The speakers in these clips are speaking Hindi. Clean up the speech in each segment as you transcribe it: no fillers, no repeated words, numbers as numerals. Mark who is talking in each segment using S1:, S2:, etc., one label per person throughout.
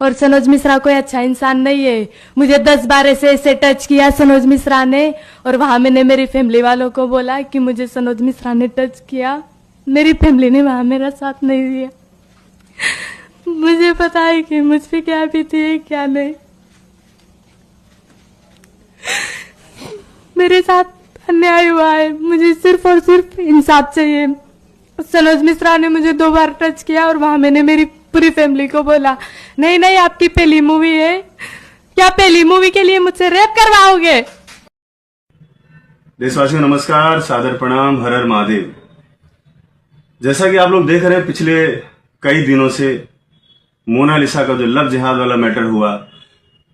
S1: और सनोज मिश्रा कोई अच्छा इंसान नहीं है। मुझे 10 बार ऐसे टच किया सनोज मिश्रा ने, और वहां मैंने मेरी फैमिली वालों को बोला कि मुझे सनोज मिश्रा ने टच किया। मेरी फैमिली ने वहां मेरा साथ नहीं दिया। मुझे पता है कि मुझ पे क्या बीती है क्या नहीं। मेरे साथ अन्याय हुआ है, मुझे सिर्फ और सिर्फ इंसाफ चाहिए। सनोज मिश्रा ने मुझे 2 बार टच किया और वहां मैंने मेरी पूरी फैमिली को बोला, नहीं नहीं आपकी पहली मूवी है, क्या पहली मूवी के लिए मुझसे रेप करवाओगे?
S2: देशवासियों नमस्कार, सादर प्रणाम, हर हर महादेव। जैसा कि आप लोग देख रहे हैं, पिछले कई दिनों से मोनालिसा का जो लव जिहाद वाला मैटर हुआ,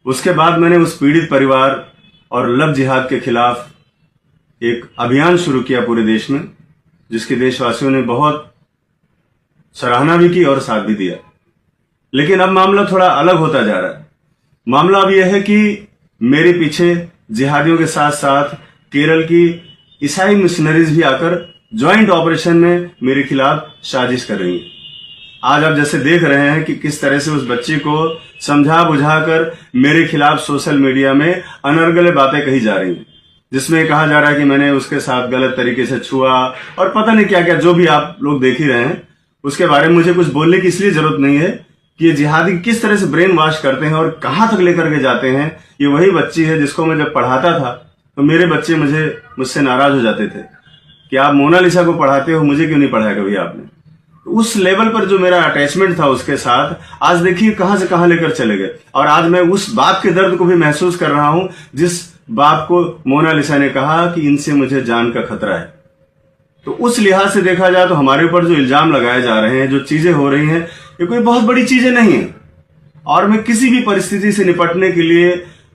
S2: उसके बाद मैंने उस पीड़ित परिवार और लव जिहाद के खिलाफ एक अभियान शुरू किया पूरे देश में, जिसके देशवासियों ने बहुत सराहना भी की और साथ भी दिया। लेकिन अब मामला थोड़ा अलग होता जा रहा है। मामला अब यह है कि मेरे पीछे जिहादियों के साथ साथ केरल की ईसाई मिशनरीज भी आकर ज्वाइंट ऑपरेशन में मेरे खिलाफ साजिश कर रही हैं। आज आप जैसे देख रहे हैं कि किस तरह से उस बच्ची को समझा बुझाकर मेरे खिलाफ सोशल मीडिया में अनर्गल बातें कही जा रही हैं, जिसमें कहा जा रहा है कि मैंने उसके साथ गलत तरीके से छुआ और पता नहीं क्या क्या, जो भी आप लोग देख ही रहे हैं। उसके बारे में मुझे कुछ बोलने की इसलिए जरूरत नहीं है कि ये जिहादी किस तरह से ब्रेन वॉश करते हैं और कहां तक लेकर के जाते हैं। ये वही बच्ची है जिसको मैं जब पढ़ाता था तो मेरे बच्चे मुझसे नाराज हो जाते थे कि आप मोनालिसा को पढ़ाते हो, मुझे क्यों नहीं पढ़ाया कभी आपने। उस लेवल पर जो मेरा अटैचमेंट था उसके साथ, आज देखिए कहां से कहां लेकर चले गए। और आज मैं उस बाप के दर्द को भी महसूस कर रहा हूं जिस बाप को मोनालिसा ने कहा कि इनसे मुझे जान का खतरा है। तो उस लिहाज से देखा जाए तो हमारे ऊपर जो इल्जाम लगाए जा रहे हैं, जो चीजें हो रही हैं, ये कोई बहुत बड़ी चीजें नहीं है। और मैं किसी भी परिस्थिति से निपटने के लिए,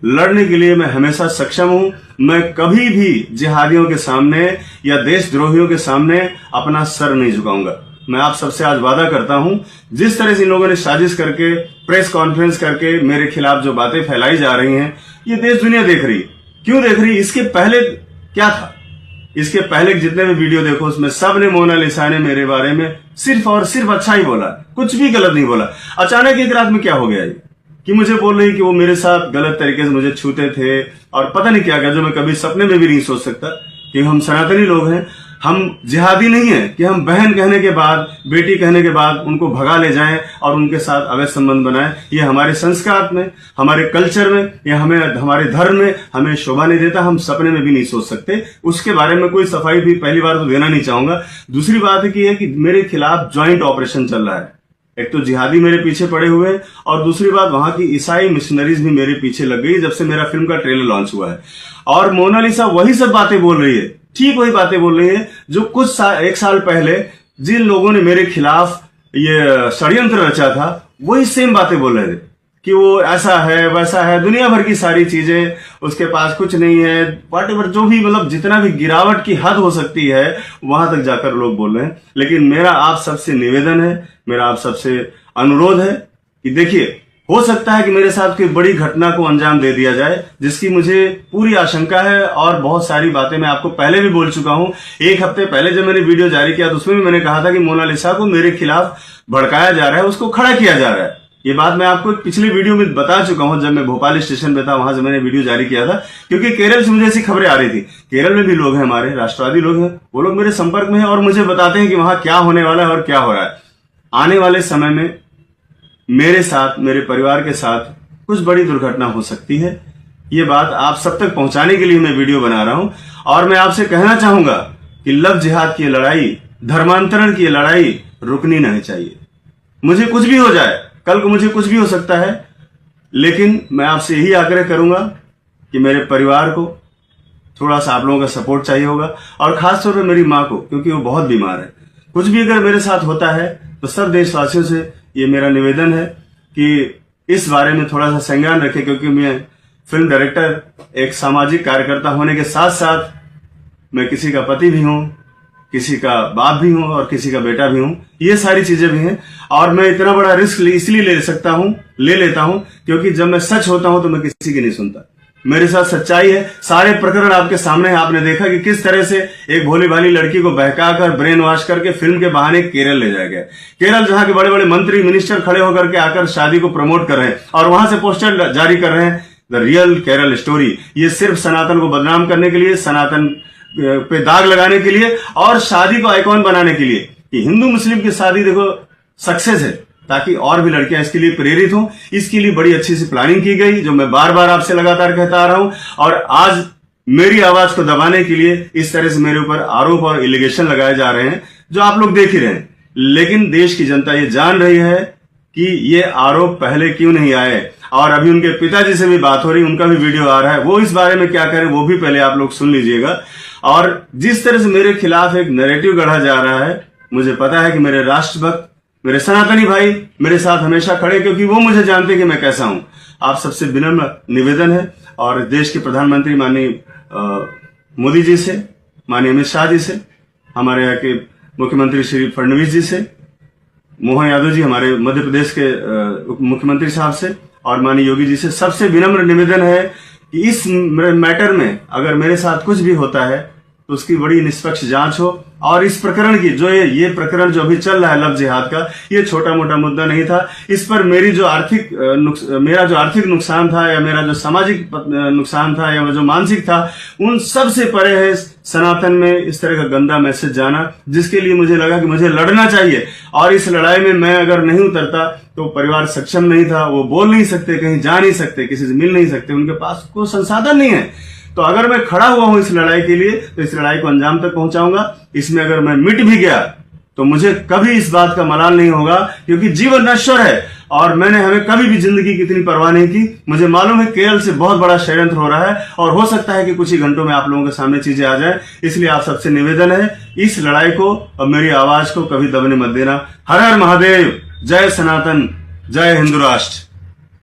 S2: लड़ने के लिए मैं हमेशा सक्षम हूं। मैं कभी भी जिहादियों के सामने या देशद्रोहियों के सामने अपना सर नहीं झुकाऊंगा। मैं आप सबसे आज वादा करता हूं, जिस तरह से इन लोगों ने साजिश करके प्रेस कॉन्फ्रेंस करके मेरे खिलाफ जो बातें फैलाई जा रही हैं, ये देश दुनिया देख रही है। क्यों देख रही? इसके पहले क्या था? इसके पहले जितने भी वीडियो देखो उसमें सब ने, मोनालिसा ने मेरे बारे में सिर्फ और सिर्फ अच्छा ही बोला, कुछ भी गलत नहीं बोला। अचानक एक रात में क्या हो गया कि मुझे बोल रही कि वो मेरे साथ गलत तरीके से मुझे छूते थे और पता नहीं क्या क्या, जो मैं कभी सपने में भी नहीं सोच सकता कि हम सनातनी लोग हैं, हम जिहादी नहीं है कि हम बहन कहने के बाद, बेटी कहने के बाद उनको भगा ले जाएं और उनके साथ अवैध संबंध बनाएं। ये हमारे संस्कार में, हमारे कल्चर में या हमारे धर्म में हमें शोभा नहीं देता। हम सपने में भी नहीं सोच सकते। उसके बारे में कोई सफाई भी पहली बार तो देना नहीं चाहूंगा। दूसरी बात है कि मेरे खिलाफ ज्वाइंट ऑपरेशन चल रहा है। एक तो जिहादी मेरे पीछे पड़े हुए हैं और दूसरी बात वहां की ईसाई मिशनरीज भी मेरे पीछे लग गई जब से मेरा फिल्म का ट्रेलर लॉन्च हुआ है। और मोनालिसा वही सब बातें बोल रही है, ठीक वही बातें बोल रही है जो एक साल पहले जिन लोगों ने मेरे खिलाफ ये षड्यंत्र रचा था, वही सेम बातें बोल रहे थे कि वो ऐसा है वैसा है, दुनिया भर की सारी चीजें, उसके पास कुछ नहीं है, व्हाटएवर, जो भी मतलब जितना भी गिरावट की हद हो सकती है वहां तक जाकर लोग बोल रहे हैं। लेकिन मेरा आप सबसे निवेदन है, मेरा आप सबसे अनुरोध है कि देखिए, हो सकता है कि मेरे साथ कोई बड़ी घटना को अंजाम दे दिया जाए, जिसकी मुझे पूरी आशंका है। और बहुत सारी बातें मैं आपको पहले भी बोल चुका हूं। 1 हफ्ते पहले जब मैंने वीडियो जारी किया तो उसमें भी मैंने कहा था कि मोनालिसा को मेरे खिलाफ भड़काया जा रहा है, उसको खड़ा किया जा रहा है। ये बात मैं आपको पिछले वीडियो में बता चुका हूं, जब मैं भोपाल स्टेशन पे था, वहां से मैंने वीडियो जारी किया था। क्योंकि केरल से मुझे ऐसी खबरें आ रही थी। केरल में भी लोग हैं, हमारे राष्ट्रवादी लोग हैं, वो लोग मेरे संपर्क में हैं और मुझे बताते हैं कि वहां क्या होने वाला है और क्या हो रहा है। आने वाले समय में मेरे साथ, मेरे परिवार के साथ कुछ बड़ी दुर्घटना हो सकती है। ये बात आप सब तक पहुंचाने के लिए मैं वीडियो बना रहा हूं। और मैं आपसे कहना चाहूंगा कि लव जिहाद की लड़ाई, धर्मांतरण की लड़ाई रुकनी नहीं चाहिए। मुझे कुछ भी हो जाए, कल को मुझे कुछ भी हो सकता है, लेकिन मैं आपसे यही आग्रह करूंगा कि मेरे परिवार को थोड़ा सा आप लोगों का सपोर्ट चाहिए होगा। और खासतौर पर मेरी माँ को, क्योंकि वो बहुत बीमार है। कुछ भी अगर मेरे साथ होता है तो सब देशवासियों से ये मेरा निवेदन है कि इस बारे में थोड़ा सा संज्ञान रखें। क्योंकि मैं फिल्म डायरेक्टर, एक सामाजिक कार्यकर्ता होने के साथ साथ मैं किसी का पति भी हूं, किसी का बाप भी हूं और किसी का बेटा भी हूं। ये सारी चीजें भी हैं। और मैं इतना बड़ा रिस्क इसलिए ले लेता हूं क्योंकि जब मैं सच होता हूं तो मैं किसी की नहीं सुनता। मेरे साथ सच्चाई है। सारे प्रकरण आपके सामने है। आपने देखा कि किस तरह से एक भोली भाली लड़की को बहकाकर ब्रेन वॉश करके फिल्म के बहाने केरल ले जाया गया। केरल जहां के बड़े बड़े मंत्री मिनिस्टर खड़े होकर के आकर शादी को प्रमोट कर रहे हैं और वहां से पोस्टर जारी कर रहे हैं, द रियल केरल स्टोरी। ये सिर्फ सनातन को बदनाम करने के लिए, सनातन पे दाग लगाने के लिए और शादी को आइकॉन बनाने के लिए कि हिंदू मुस्लिम की शादी देखो सक्सेस है, ताकि और भी लड़कियां इसके लिए प्रेरित हों। इसके लिए बड़ी अच्छी सी प्लानिंग की गई, जो मैं बार बार आपसे लगातार कहता आ रहा हूं। और आज मेरी आवाज को दबाने के लिए इस तरह से मेरे ऊपर आरोप और एलिगेशन लगाए जा रहे हैं, जो आप लोग देख ही रहे हैं। लेकिन देश की जनता ये जान रही है कि ये आरोप पहले क्यों नहीं आए। और अभी उनके पिताजी से भी बात हो रही, उनका भी वीडियो आ रहा है, वो इस बारे में क्या करें वो भी पहले आप लोग सुन लीजिएगा। और जिस तरह से मेरे खिलाफ एक नैरेटिव गढ़ा जा रहा है, मुझे पता है कि मेरे राष्ट्रभक्त, मेरे सनातनी भाई मेरे साथ हमेशा खड़े, क्योंकि वो मुझे जानते कि मैं कैसा हूं। आप सबसे विनम्र निवेदन है और देश के प्रधानमंत्री माननीय मोदी जी से, माननीय अमित शाह जी से, हमारे यहाँ के मुख्यमंत्री श्री फडणवीस जी से, मोहन यादव जी हमारे मध्य प्रदेश के मुख्यमंत्री साहब से और माननीय योगी जी से सबसे विनम्र निवेदन है कि इस मैटर में अगर मेरे साथ कुछ भी होता है तो उसकी बड़ी निष्पक्ष जांच हो। और इस प्रकरण की जो ये प्रकरण जो अभी चल रहा है लव जिहाद का, ये छोटा मोटा मुद्दा नहीं था। इस पर मेरा जो आर्थिक नुकसान था या मेरा जो सामाजिक नुकसान था या जो मानसिक था, उन सब से परे है सनातन में इस तरह का गंदा मैसेज जाना, जिसके लिए मुझे लगा कि मुझे लड़ना चाहिए। और इस लड़ाई में मैं अगर नहीं उतरता तो परिवार सक्षम नहीं था, वो बोल नहीं सकते, कहीं जा नहीं सकते, किसी से मिल नहीं सकते, उनके पास कोई संसाधन नहीं है। तो अगर मैं खड़ा हुआ हूं इस लड़ाई के लिए, तो इस लड़ाई को अंजाम तक पहुंचाऊंगा। इसमें अगर मैं मिट भी गया तो मुझे कभी इस बात का मलाल नहीं होगा, क्योंकि जीवन नश्वर है और हमें कभी भी जिंदगी की इतनी परवाह नहीं की। मुझे मालूम है केरल से बहुत बड़ा षड्यंत्र हो रहा है और हो सकता है कि कुछ ही घंटों में आप लोगों के सामने चीजें आ जाए। इसलिए आप सबसे निवेदन है, इस लड़ाई को और मेरी आवाज को कभी दबने मत देना। हर हर महादेव, जय सनातन, जय हिंदू राष्ट्र।